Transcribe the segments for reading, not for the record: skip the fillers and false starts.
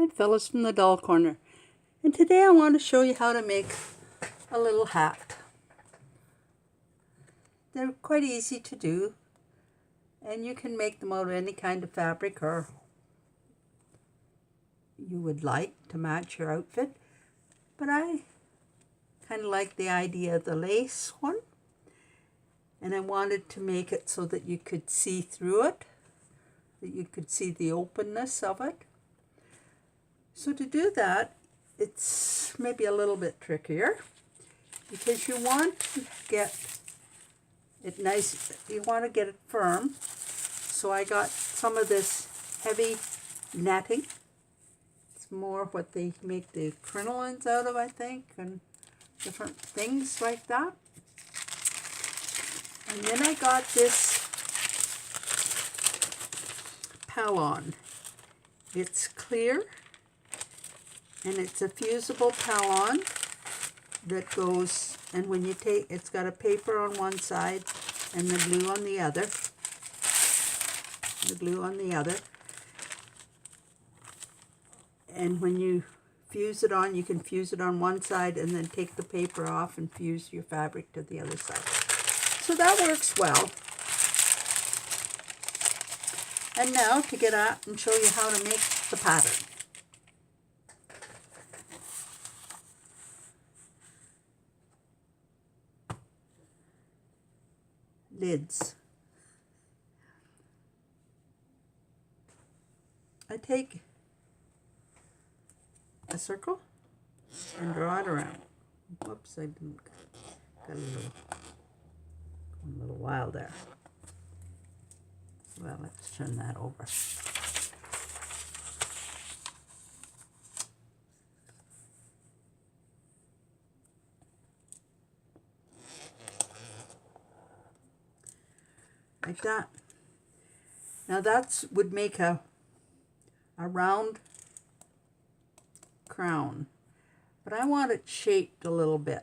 I'm Phyllis from the Doll Corner, and today I want to show you how to make a little hat. They're quite easy to do, and you can make them out of any kind of fabric or you would like to match your outfit, but I kind of like the idea of the lace one, and I wanted to make it so that you could see through it, that you could see the openness of it. So to do that, it's maybe a little bit trickier because you want to get it nice, you want to get it firm. So I got some of this heavy netting. It's more what they make the crinolines out of, I think, and different things like that. And then I got this Pallon. It's clear, and it's a fusible Pallon that goes, and when you take, it's got a paper on one side and the glue on the other. The glue on the other. And when you fuse it on, you can fuse it on one side and then take the paper off and fuse your fabric to the other side. So that works well. And now to get at and show you how to make the pattern. Lids. I take a circle and draw it around. Whoops, I didn't, got a little wild there. Well, let's turn that over. Like that. Now that would make a round crown, but I want it shaped a little bit.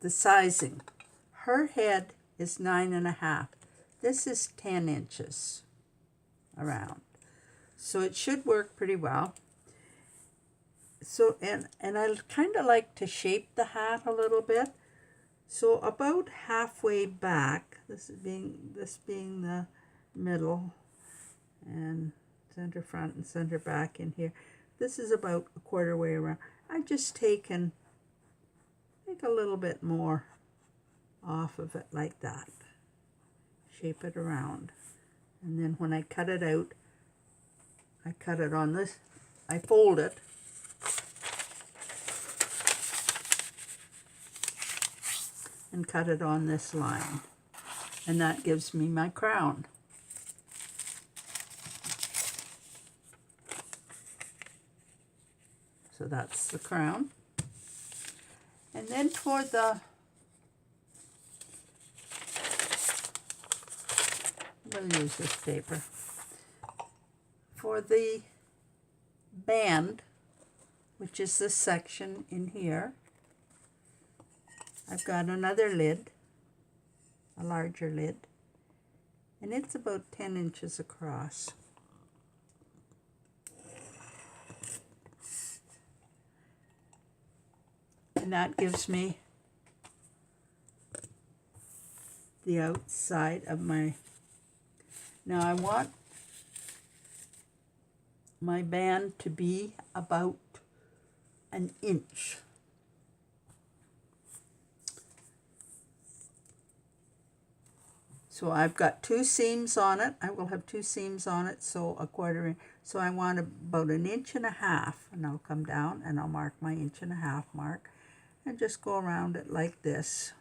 The sizing. Her head is 9.5. This is 10 inches around, so it should work pretty well. So and I kind of like to shape the hat a little bit. So about halfway back, this being the middle, and center front and center back in here. This is about a quarter way around. I've just taken a little bit more off of it like that. Shape it around. And then when I cut it out, I cut it on this, I fold it. And cut it on this line. And that gives me my crown. So that's the crown. And then for the, we'll use this paper. For the band, which is this section in here, I've got another lid, a larger lid, and it's about 10 inches across. And that gives me the outside of my, now I want my band to be about an inch. So I've got 2 seams on it. I will have 2 seams on it, so a quarter inch. So I want about 1.5 inches, and I'll come down and I'll mark my 1.5 inch mark and just go around it like this.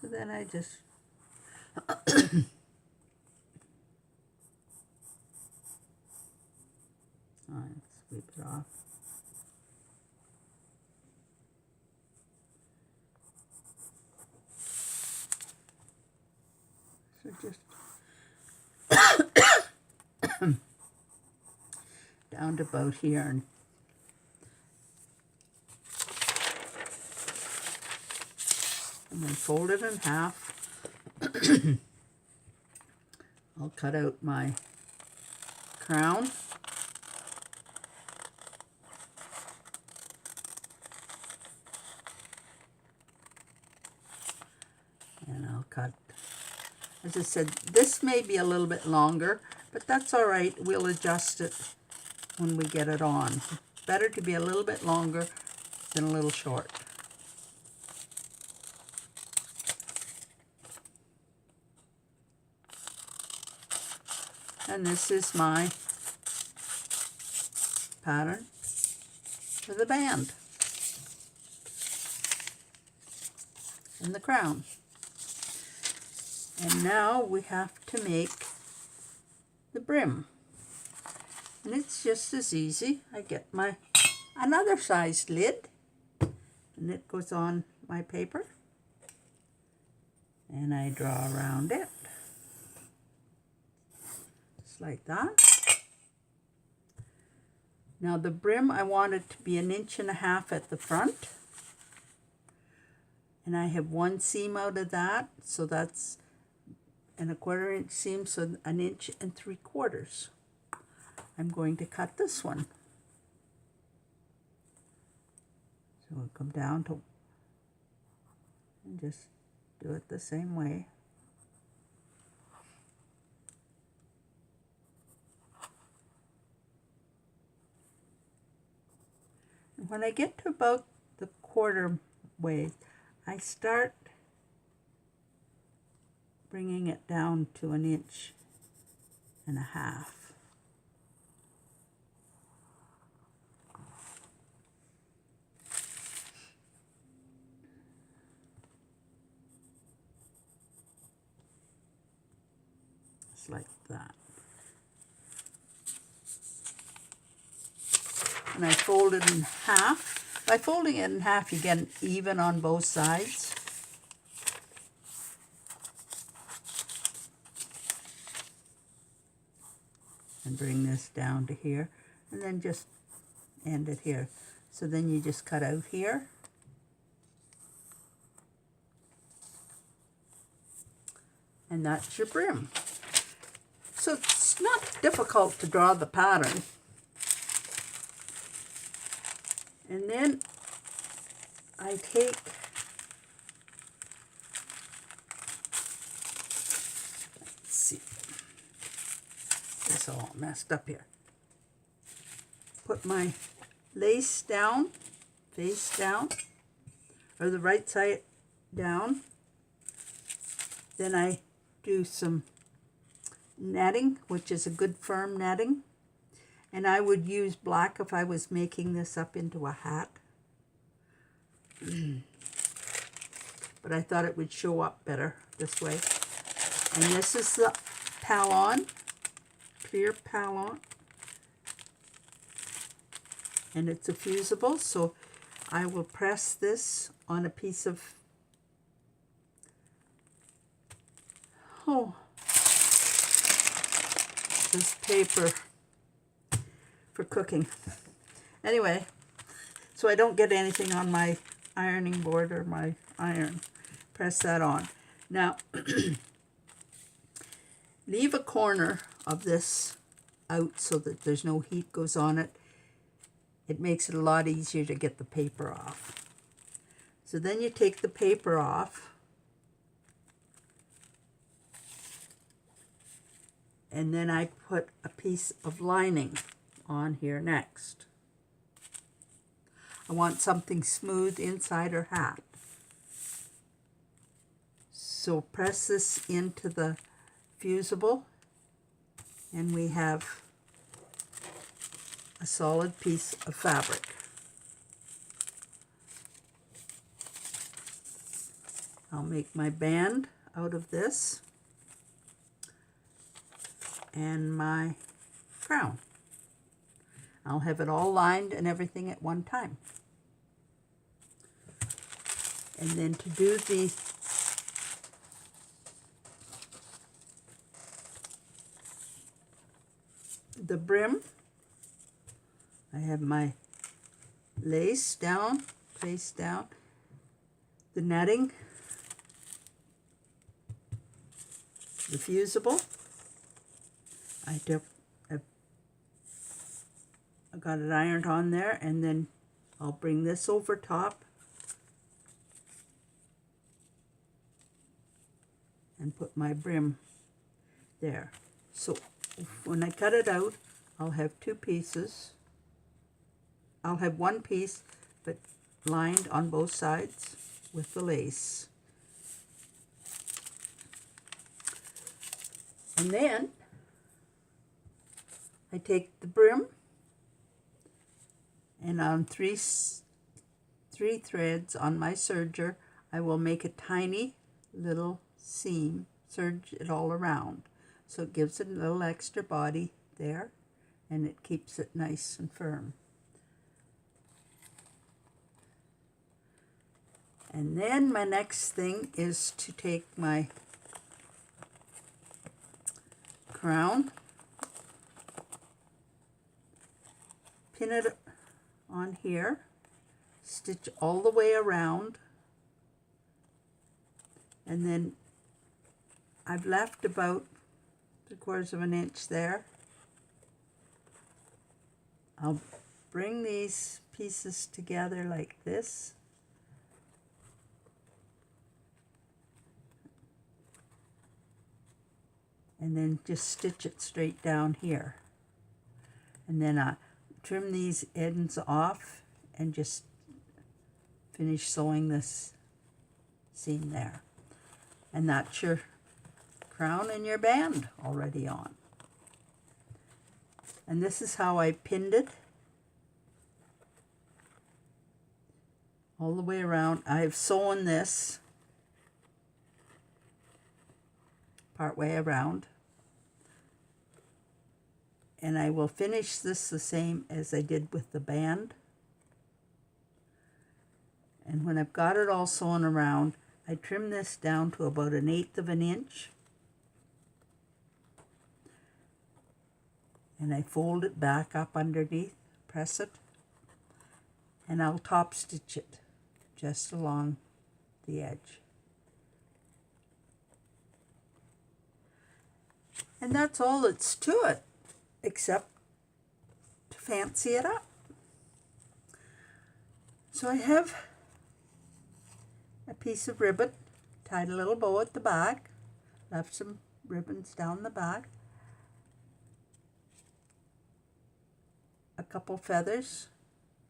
So then I just sweep it off. So just down to about here, and and then fold it in half. I'll cut out my crown. And I'll cut, as I said, this may be a little bit longer, but that's all right. We'll adjust it when we get it on. Better to be a little bit longer than a little short. And this is my pattern for the band and the crown. And now we have to make the brim. And it's just as easy. I get my another sized lid, and it goes on my paper, and I draw around it just like that. Now the brim, I want it to be 1.5 inches at the front, and I have one seam out of that, so that's and 1/4 inch seam, so 1 3/4 inches. I'm going to cut this one. So we'll come down to and just do it the same way. And when I get to about the 1/4 way, I start bringing it down to 1.5 inches. Just like that. And I fold it in half. By folding it in half, you get it even on both sides. And bring this down to here, and then just end it here. So then you just cut out here, and that's your brim. So it's not difficult to draw the pattern. And then I take it's all messed up here. Put my lace down, face down, or the right side down. Then I do some netting, which is a good firm netting. And I would use black if I was making this up into a hat. But I thought it would show up better this way. And this is the Pallon. Clear Pallon, and it's a fusible, so I will press this on a piece of this paper for cooking. Anyway, so I don't get anything on my ironing board or my iron. Press that on. Now, leave a corner of this out so that there's no heat goes on it. It makes it a lot easier to get the paper off. So then you take the paper off, and then I put a piece of lining on here next. I want something smooth inside her hat. So press this into the fusible, and we have a solid piece of fabric. I'll make my band out of this and my crown. I'll have it all lined and everything at one time. And then to do the brim, I have my lace down, face down, the netting, the fusible. I got it ironed on there, and then I'll bring this over top and put my brim there. So when I cut it out, I'll have two pieces. I'll have one piece, but lined on both sides with the lace. And then I take the brim, and on three threads on my serger, I will make a tiny little seam, serge it all around. So it gives it a little extra body there, and it keeps it nice and firm. And then my next thing is to take my crown, pin it on here, stitch all the way around, and then I've left about 3/4 of an inch there. I'll bring these pieces together like this. And then just stitch it straight down here. And then I trim these ends off and just finish sewing this seam there. And that's your crown and your band already on. And this is how I pinned it all the way around. I've sewn this part way around, and I will finish this the same as I did with the band. And when I've got it all sewn around, I trim this down to about 1/8 of an inch, and I fold it back up underneath, press it, and I'll top stitch it just along the edge. And that's all that's to it, except to fancy it up. So I have a piece of ribbon, tied a little bow at the back, left some ribbons down the back, a couple feathers,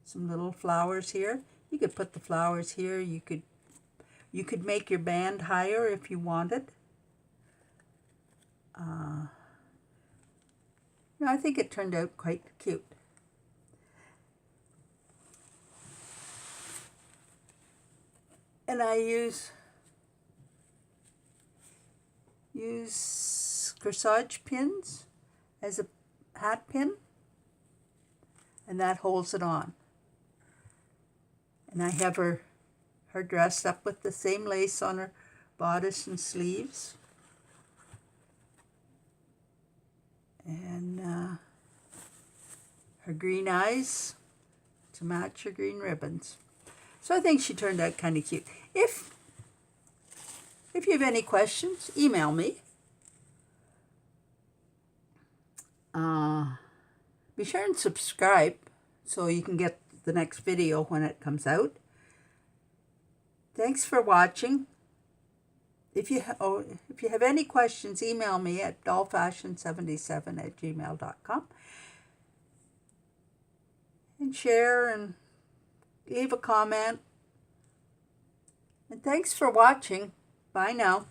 some little flowers here. You could put the flowers here. You could make your band higher if you wanted. I think it turned out quite cute. And I use corsage pins as a hat pin, and that holds it on. And I have her dressed up with the same lace on her bodice and sleeves. And her green eyes to match her green ribbons. So I think she turned out kind of cute. If you have any questions, email me. Be sure and subscribe so you can get the next video when it comes out. Thanks for watching. If you have any questions, email me at dollfashion77@gmail.com. And share and leave a comment. And thanks for watching. Bye now.